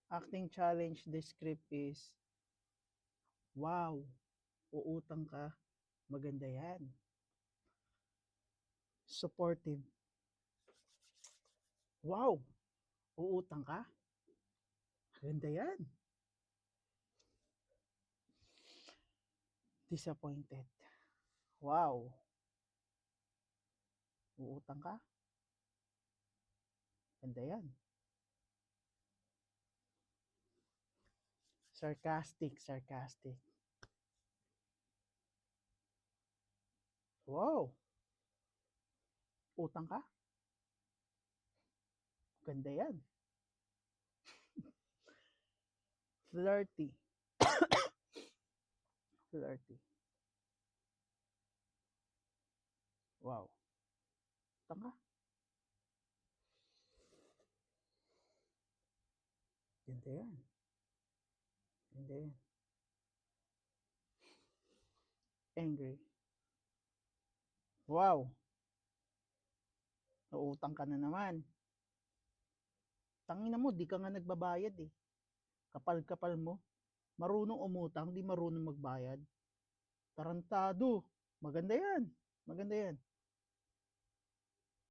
Acting challenge, the script is, wow, uutang ka, maganda yan. Supportive, wow, uutang ka, maganda yan. Disappointed, wow, uutang ka, maganda yan. Sarcastic, wow, utang ka, maganda yan. Flirty, wow, utang ka, maganda yan. Maganda yan. Angry, wow, nautang ka na naman. Tangina mo, di ka nga nagbabayad eh. Kapal-kapal mo. Marunong umutang, di marunong magbayad. Tarantado. Maganda yan. Maganda yan.